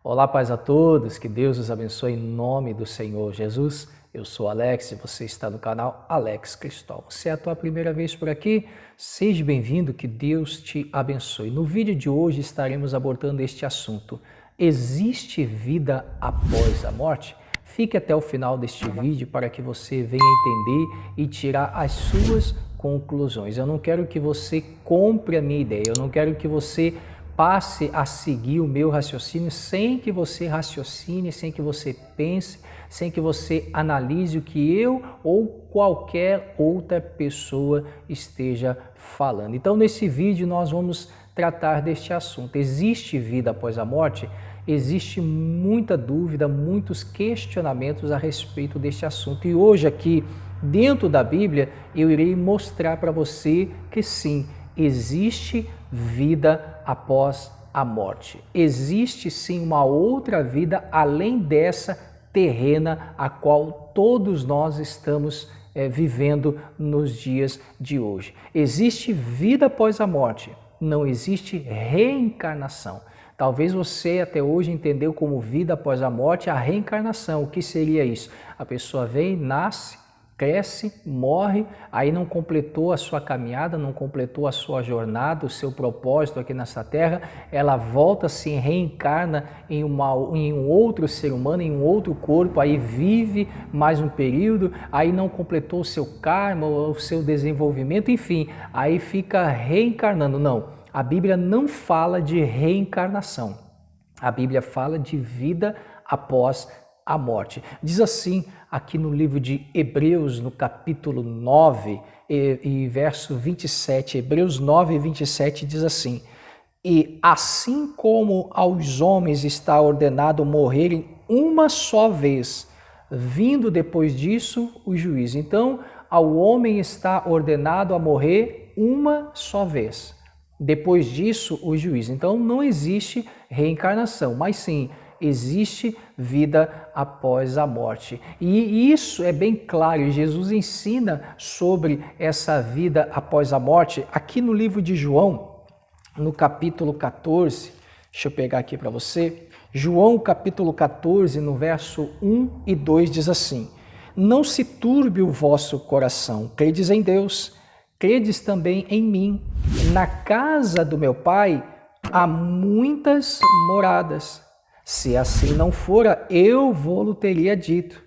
Olá, paz a todos, que Deus os abençoe em nome do Senhor Jesus. Eu sou Alex e você está no canal Alex Cristóvão. Se é a tua primeira vez por aqui, seja bem-vindo, que Deus te abençoe. No vídeo de hoje estaremos abordando este assunto. Existe vida após a morte? Fique até o final deste vídeo para que você venha entender e tirar as suas conclusões. Eu não quero que você compre a minha ideia, eu não quero que você passe a seguir o meu raciocínio sem que você raciocine, sem que você pense, sem que você analise o que eu ou qualquer outra pessoa esteja falando. Então, nesse vídeo nós vamos tratar deste assunto. Existe vida após a morte? Existe muita dúvida, muitos questionamentos a respeito deste assunto. E hoje aqui, dentro da Bíblia, eu irei mostrar para você que sim, existe vida após a morte. Existe sim uma outra vida além dessa terrena a qual todos nós estamos vivendo nos dias de hoje. Existe vida após a morte, não existe reencarnação. Talvez você até hoje entendeu como vida após a morte a reencarnação. O que seria isso? A pessoa vem, nasce, cresce, morre, aí não completou a sua caminhada, não completou a sua jornada, o seu propósito aqui nessa terra, ela volta, se reencarna em um outro ser humano, em um outro corpo, aí vive mais um período, aí não completou o seu karma, o seu desenvolvimento, enfim, aí fica reencarnando. Não, a Bíblia não fala de reencarnação, a Bíblia fala de vida após a morte. Diz assim aqui no livro de Hebreus, no capítulo 9 e verso 27, Hebreus 9, 27 diz assim: e assim como aos homens está ordenado morrerem uma só vez, vindo depois disso o juízo. Então, ao homem está ordenado a morrer uma só vez. Depois disso, o juízo. Então, não existe reencarnação, mas sim, existe vida após a morte. E isso é bem claro, Jesus ensina sobre essa vida após a morte aqui no livro de João, no capítulo 14. Deixa eu pegar aqui para você. João, capítulo 14, no verso 1 e 2 diz assim: não se turbe o vosso coração, credes em Deus, credes também em mim. Na casa do meu Pai há muitas moradas. Se assim não fora, eu vou-lo teria dito.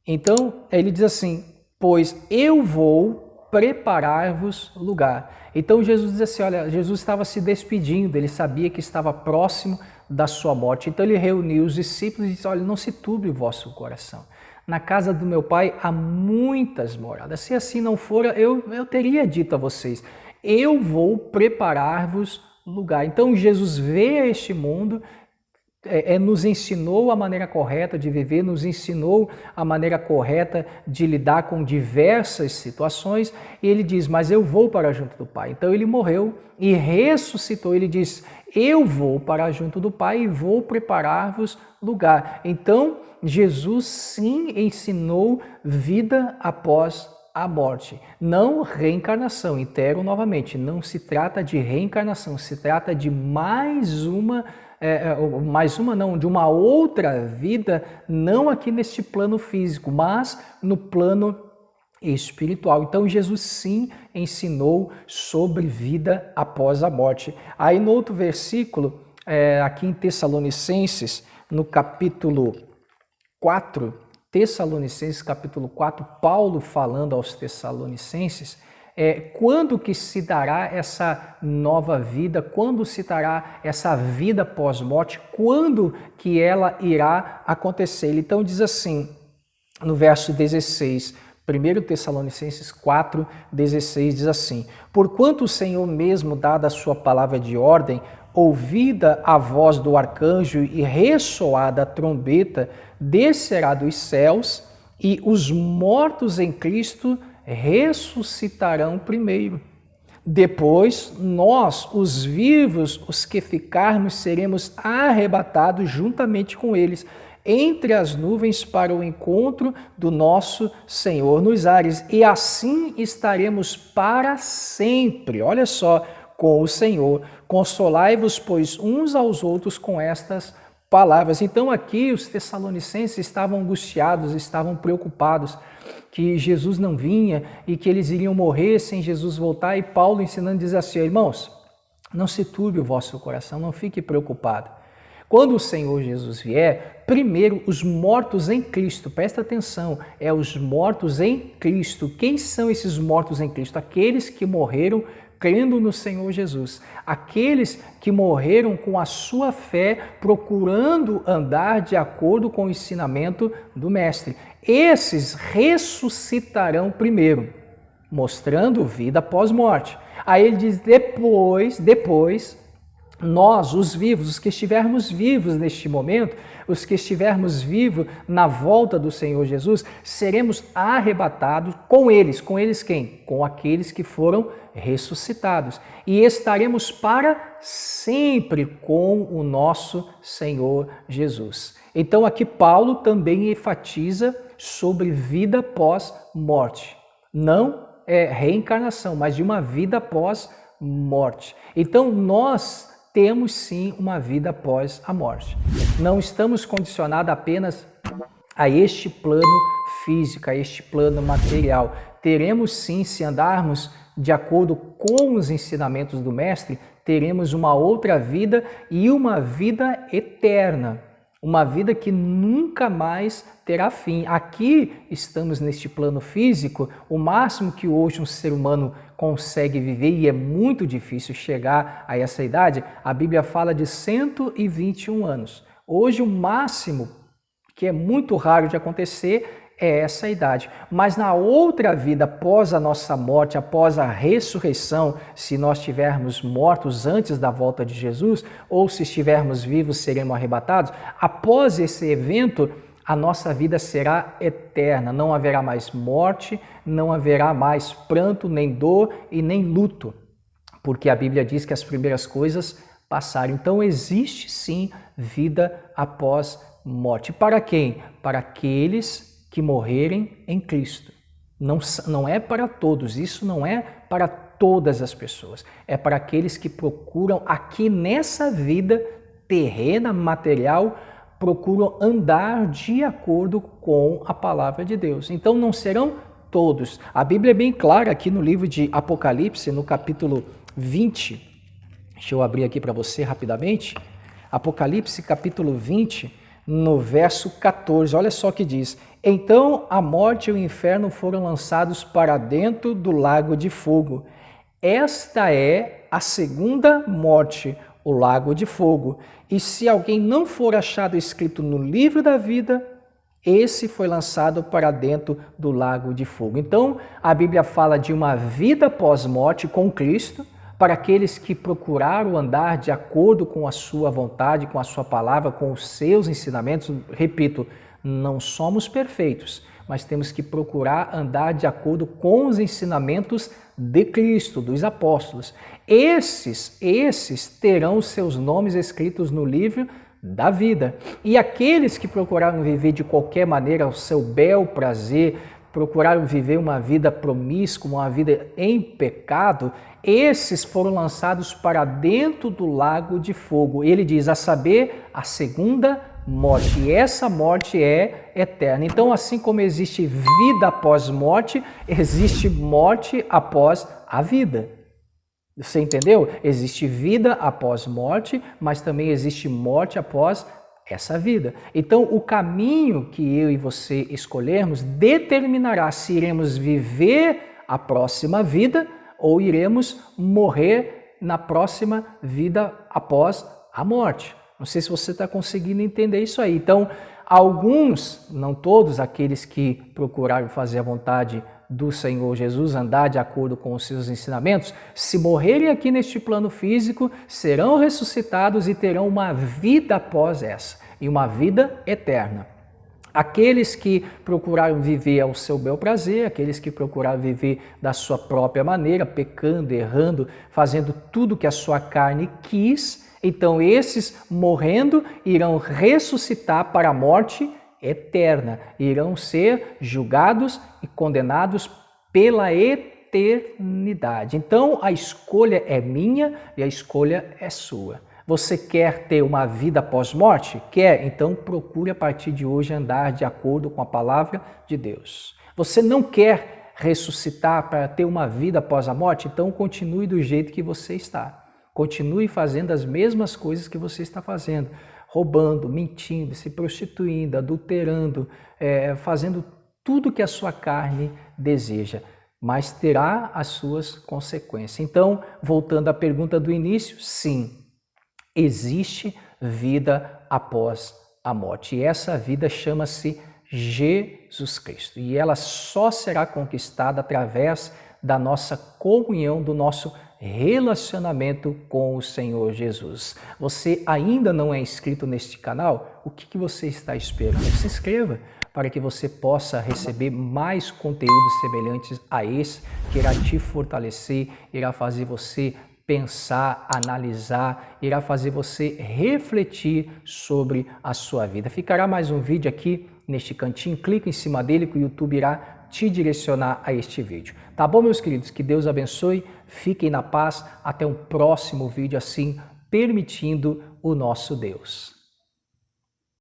Então, ele diz assim: pois eu vou preparar-vos lugar. Então, Jesus diz assim, olha, Jesus estava se despedindo, ele sabia que estava próximo da sua morte. Então, ele reuniu os discípulos e disse, olha, não se turbe o vosso coração. Na casa do meu Pai há muitas moradas. Se assim não fora, eu teria dito a vocês, eu vou preparar-vos lugar. Então, Jesus veio a este mundo, nos ensinou a maneira correta de viver, nos ensinou a maneira correta de lidar com diversas situações, e ele diz, mas eu vou para junto do Pai. Então ele morreu e ressuscitou, ele diz, eu vou para junto do Pai e vou preparar-vos lugar. Então Jesus sim ensinou vida após a morte, não reencarnação. Itero novamente, não se trata de reencarnação, se trata de de uma outra vida, não aqui neste plano físico, mas no plano espiritual. Então Jesus sim ensinou sobre vida após a morte. Aí no outro versículo, aqui em Tessalonicenses, no capítulo 4, Tessalonicenses capítulo 4, Paulo falando aos Tessalonicenses, quando que se dará essa nova vida, quando se dará essa vida pós-morte, quando que ela irá acontecer. Então diz assim, no verso 16, 1 Tessalonicenses 4, 16 diz assim, porquanto o Senhor mesmo, dada a sua palavra de ordem, ouvida a voz do arcanjo e ressoada a trombeta, descerá dos céus e os mortos em Cristo ressuscitarão primeiro. Depois, nós, os vivos, os que ficarmos, seremos arrebatados juntamente com eles entre as nuvens para o encontro do nosso Senhor nos ares. E assim estaremos para sempre. Olha só, com o Senhor. Consolai-vos, pois, uns aos outros com estas palavras. Então aqui os tessalonicenses estavam angustiados, estavam preocupados que Jesus não vinha e que eles iriam morrer sem Jesus voltar. E Paulo ensinando diz assim: irmãos, não se turbe o vosso coração, não fique preocupado. Quando o Senhor Jesus vier, primeiro os mortos em Cristo, presta atenção, é os mortos em Cristo. Quem são esses mortos em Cristo? Aqueles que morreram crendo no Senhor Jesus. Aqueles que morreram com a sua fé, procurando andar de acordo com o ensinamento do Mestre. Esses ressuscitarão primeiro, mostrando vida após morte. Aí ele diz, depois, nós, os vivos, os que estivermos vivos neste momento, os que estivermos vivos na volta do Senhor Jesus, seremos arrebatados com eles. Com eles quem? Com aqueles que foram ressuscitados. E estaremos para sempre com o nosso Senhor Jesus. Então aqui Paulo também enfatiza sobre vida pós-morte. Não é reencarnação, mas de uma vida após morte. Então nós temos sim uma vida após a morte. Não estamos condicionados apenas a este plano físico, a este plano material. Teremos sim, se andarmos de acordo com os ensinamentos do Mestre, teremos uma outra vida e uma vida eterna. Uma vida que nunca mais terá fim. Aqui estamos neste plano físico, o máximo que hoje um ser humano consegue viver, e é muito difícil chegar a essa idade, a Bíblia fala de 121 anos. Hoje o máximo, que é muito raro de acontecer, é essa idade. Mas na outra vida, após a nossa morte, após a ressurreição, se nós estivermos mortos antes da volta de Jesus, ou se estivermos vivos, seremos arrebatados, após esse evento, a nossa vida será eterna. Não haverá mais morte, não haverá mais pranto, nem dor e nem luto, porque a Bíblia diz que as primeiras coisas passaram. Então existe sim vida após morte. Para quem? Para aqueles que morrerem em Cristo. Não é para todos, isso não é para todas as pessoas. É para aqueles que procuram aqui nessa vida terrena, material, procuram andar de acordo com a palavra de Deus. Então não serão todos. A Bíblia é bem clara aqui no livro de Apocalipse, no capítulo 20. Deixa eu abrir aqui para você rapidamente. Apocalipse, capítulo 20, no verso 14. Olha só o que diz: então a morte e o inferno foram lançados para dentro do lago de fogo. Esta é a segunda morte, o lago de fogo. E se alguém não for achado escrito no livro da vida, esse foi lançado para dentro do lago de fogo. Então, a Bíblia fala de uma vida pós-morte com Cristo, para aqueles que procuraram andar de acordo com a sua vontade, com a sua palavra, com os seus ensinamentos. Repito, não somos perfeitos, mas temos que procurar andar de acordo com os ensinamentos de Cristo, dos apóstolos. Esses terão seus nomes escritos no livro da vida. E aqueles que procuraram viver de qualquer maneira ao seu bel prazer, procuraram viver uma vida promíscua, uma vida em pecado, esses foram lançados para dentro do lago de fogo. Ele diz, a saber, a segunda morte. E essa morte é eterna. Então, assim como existe vida após morte, existe morte após a vida. Você entendeu? Existe vida após morte, mas também existe morte após essa vida. Então, o caminho que eu e você escolhermos determinará se iremos viver a próxima vida ou iremos morrer na próxima vida após a morte. Não sei se você está conseguindo entender isso aí. Então, alguns, não todos, aqueles que procuraram fazer a vontade do Senhor Jesus, andar de acordo com os seus ensinamentos, se morrerem aqui neste plano físico, serão ressuscitados e terão uma vida após essa, e uma vida eterna. Aqueles que procuraram viver ao seu bel prazer, aqueles que procuraram viver da sua própria maneira, pecando, errando, fazendo tudo que a sua carne quis, então esses, morrendo, irão ressuscitar para a morte eterna, irão ser julgados e condenados pela eternidade. Então a escolha é minha e a escolha é sua. Você quer ter uma vida pós-morte? Quer? Então procure a partir de hoje andar de acordo com a palavra de Deus. Você não quer ressuscitar para ter uma vida após a morte? Então continue do jeito que você está. Continue fazendo as mesmas coisas que você está fazendo. Roubando, mentindo, se prostituindo, adulterando, fazendo tudo que a sua carne deseja. Mas terá as suas consequências. Então, voltando à pergunta do início, sim. Existe vida após a morte e essa vida chama-se Jesus Cristo e ela só será conquistada através da nossa comunhão, do nosso relacionamento com o Senhor Jesus. Você ainda não é inscrito neste canal? O que você está esperando? Se inscreva para que você possa receber mais conteúdos semelhantes a esse, que irá te fortalecer, irá fazer você pensar, analisar, irá fazer você refletir sobre a sua vida. Ficará mais um vídeo aqui neste cantinho, clica em cima dele que o YouTube irá te direcionar a este vídeo. Tá bom, meus queridos? Que Deus abençoe, fiquem na paz, até um próximo vídeo assim, permitindo o nosso Deus.